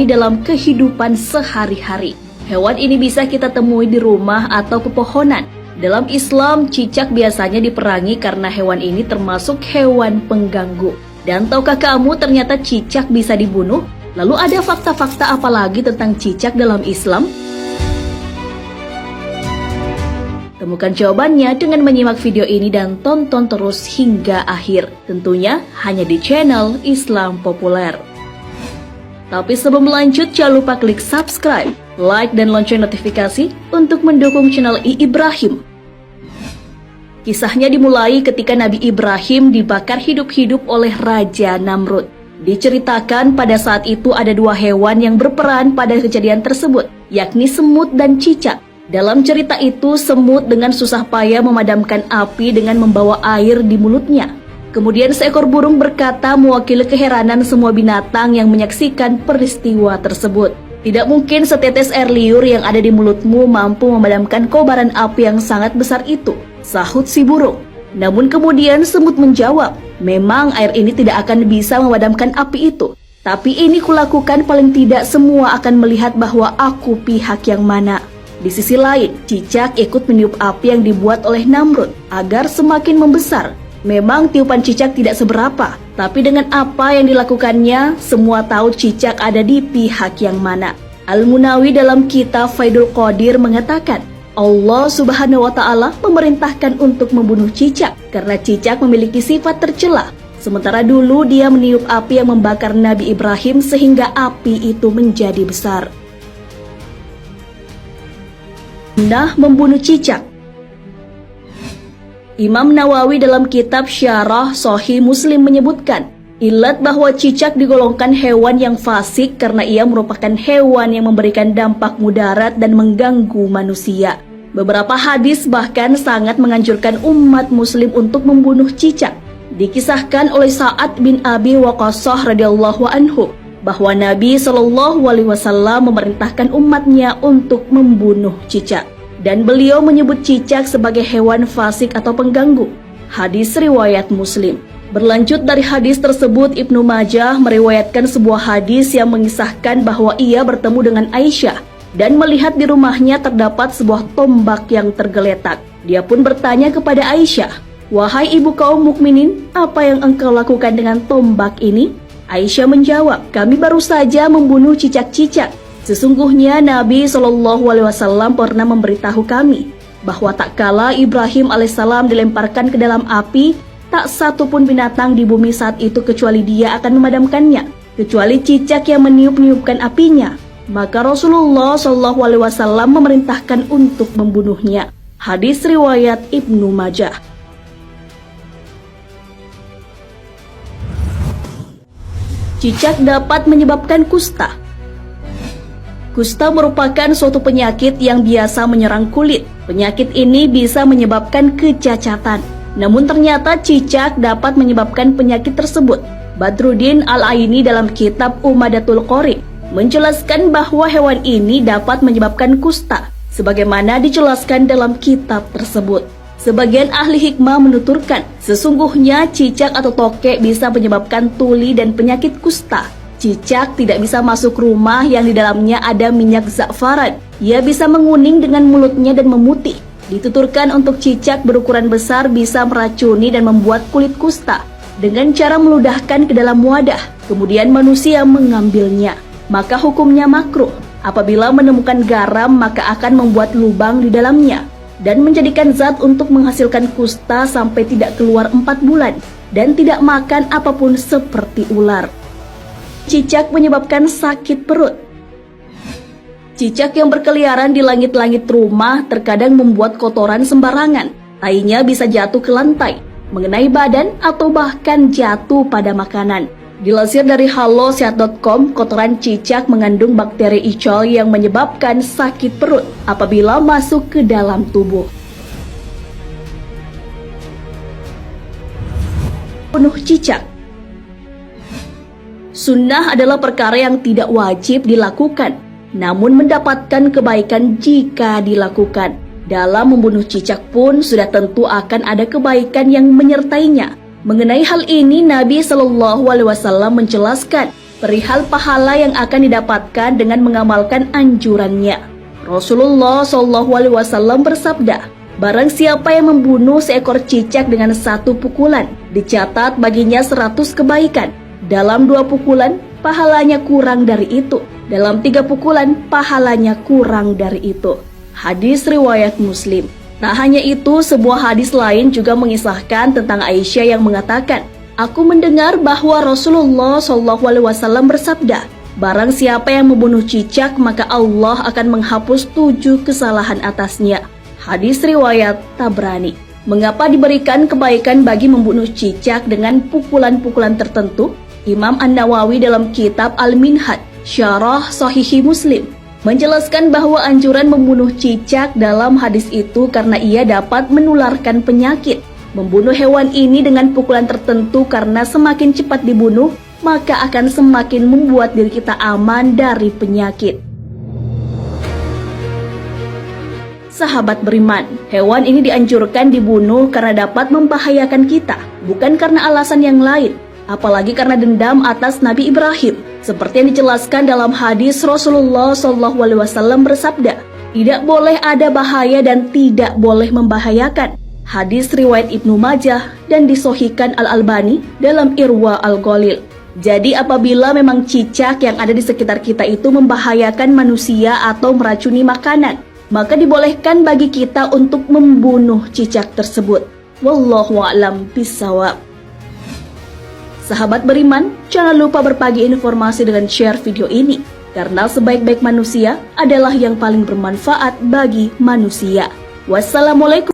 dalam kehidupan sehari-hari. Hewan ini bisa kita temui di rumah atau pepohonan. Dalam Islam, cicak biasanya diperangi karena hewan ini termasuk hewan pengganggu. Dan tahukah kamu ternyata cicak bisa dibunuh? Lalu ada fakta-fakta apa lagi tentang cicak dalam Islam? Temukan jawabannya dengan menyimak video ini dan tonton terus hingga akhir. Tentunya hanya di channel Islam Populer. Tapi sebelum lanjut, jangan lupa klik subscribe, like, dan lonceng notifikasi untuk mendukung channel Ibrahim. Kisahnya dimulai ketika Nabi Ibrahim dibakar hidup-hidup oleh Raja Namrud. Diceritakan pada saat itu ada dua hewan yang berperan pada kejadian tersebut, yakni semut dan cicak. Dalam cerita itu, semut dengan susah payah memadamkan api dengan membawa air di mulutnya. Kemudian seekor burung berkata mewakili keheranan semua binatang yang menyaksikan peristiwa tersebut. Tidak mungkin setetes air liur yang ada di mulutmu mampu memadamkan kobaran api yang sangat besar itu, sahut si burung. Namun kemudian semut menjawab, memang air ini tidak akan bisa memadamkan api itu. Tapi ini kulakukan, paling tidak semua akan melihat bahwa aku pihak yang mana. Di sisi lain, cicak ikut meniup api yang dibuat oleh Namrud agar semakin membesar. Memang tiupan cicak tidak seberapa, tapi dengan apa yang dilakukannya, semua tahu cicak ada di pihak yang mana. Al-Munawi dalam kitab Faidul Qadir mengatakan, Allah Subhanahu wa Ta'ala memerintahkan untuk membunuh cicak karena cicak memiliki sifat tercela. Sementara dulu dia meniup api yang membakar Nabi Ibrahim sehingga api itu menjadi besar. Nah, membunuh cicak. Imam Nawawi dalam kitab Syarah Sahih Muslim menyebutkan, ilat bahwa cicak digolongkan hewan yang fasik karena ia merupakan hewan yang memberikan dampak mudarat dan mengganggu manusia. Beberapa hadis bahkan sangat menganjurkan umat muslim untuk membunuh cicak. Dikisahkan oleh Sa'ad bin Abi Waqqas radhiyallahu anhu bahwa Nabi SAW memerintahkan umatnya untuk membunuh cicak. Dan beliau menyebut cicak sebagai hewan fasik atau pengganggu. Hadis riwayat Muslim. Berlanjut dari hadis tersebut, Ibnu Majah meriwayatkan sebuah hadis yang mengisahkan bahwa ia bertemu dengan Aisyah dan melihat di rumahnya terdapat sebuah tombak yang tergeletak. Dia pun bertanya kepada Aisyah, "Wahai ibu kaum mukminin, apa yang engkau lakukan dengan tombak ini?" Aisyah menjawab, "Kami baru saja membunuh cicak-cicak. Sesungguhnya Nabi SAW pernah memberitahu kami bahwa tak kala Ibrahim alaihissalam dilemparkan ke dalam api, tak satu pun binatang di bumi saat itu kecuali dia akan memadamkannya, kecuali cicak yang meniup-niupkan apinya. Maka Rasulullah SAW memerintahkan untuk membunuhnya." Hadis riwayat Ibnu Majah. Cicak dapat menyebabkan kusta. Kusta merupakan suatu penyakit yang biasa menyerang kulit. Penyakit ini bisa menyebabkan kecacatan. Namun ternyata cicak dapat menyebabkan penyakit tersebut. Badruddin Al-Aini dalam kitab Umadatul Qori menjelaskan bahwa hewan ini dapat menyebabkan kusta, sebagaimana dijelaskan dalam kitab tersebut. Sebagian ahli hikmah menuturkan, sesungguhnya cicak atau tokek bisa menyebabkan tuli dan penyakit kusta. Cicak tidak bisa masuk rumah yang di dalamnya ada minyak za'faran. Ia bisa menguning dengan mulutnya dan memutih. Dituturkan untuk cicak berukuran besar bisa meracuni dan membuat kulit kusta dengan cara meludahkan ke dalam wadah, kemudian manusia mengambilnya. Maka hukumnya makruh. Apabila menemukan garam, maka akan membuat lubang di dalamnya dan menjadikan zat untuk menghasilkan kusta sampai tidak keluar 4 bulan dan tidak makan apapun seperti ular. Cicak menyebabkan sakit perut. Cicak yang berkeliaran di langit-langit rumah terkadang membuat kotoran sembarangan. Tainya bisa jatuh ke lantai, mengenai badan, atau bahkan jatuh pada makanan. Dilansir dari halosehat.com, kotoran cicak mengandung bakteri E. coli yang menyebabkan sakit perut apabila masuk ke dalam tubuh. Bunuh cicak. Sunnah adalah perkara yang tidak wajib dilakukan, namun mendapatkan kebaikan jika dilakukan. Dalam membunuh cicak pun sudah tentu akan ada kebaikan yang menyertainya. Mengenai hal ini, Nabi SAW menjelaskan, perihal pahala yang akan didapatkan dengan mengamalkan anjurannya. Rasulullah SAW bersabda, barang siapa yang membunuh seekor cicak dengan 1 pukulan, dicatat baginya 100 kebaikan. Dalam 2 pukulan, pahalanya kurang dari itu. Dalam 3 pukulan, pahalanya kurang dari itu. Hadis riwayat Muslim. Tak hanya itu, sebuah hadis lain juga mengisahkan tentang Aisyah yang mengatakan, aku mendengar bahwa Rasulullah SAW bersabda, barang siapa yang membunuh cicak, maka Allah akan menghapus 7 kesalahan atasnya. Hadis riwayat Tabrani. Mengapa diberikan kebaikan bagi membunuh cicak dengan pukulan-pukulan tertentu? Imam An-Nawawi dalam kitab Al-Minhaj, Syarah Shahihi Muslim, menjelaskan bahwa anjuran membunuh cicak dalam hadis itu karena ia dapat menularkan penyakit. Membunuh hewan ini dengan pukulan tertentu karena semakin cepat dibunuh, maka akan semakin membuat diri kita aman dari penyakit. Sahabat beriman, hewan ini dianjurkan dibunuh karena dapat membahayakan kita, bukan karena alasan yang lain, apalagi karena dendam atas Nabi Ibrahim. Seperti yang dijelaskan dalam hadis, Rasulullah SAW bersabda, tidak boleh ada bahaya dan tidak boleh membahayakan. Hadis riwayat Ibnu Majah dan disahihkan Al-Albani dalam Irwa Al-Ghalil. Jadi apabila memang cicak yang ada di sekitar kita itu membahayakan manusia atau meracuni makanan, maka dibolehkan bagi kita untuk membunuh cicak tersebut. Wallahu a'lam bishawab. Sahabat beriman, jangan lupa berbagi informasi dengan share video ini, karena sebaik-baik manusia adalah yang paling bermanfaat bagi manusia. Wassalamualaikum.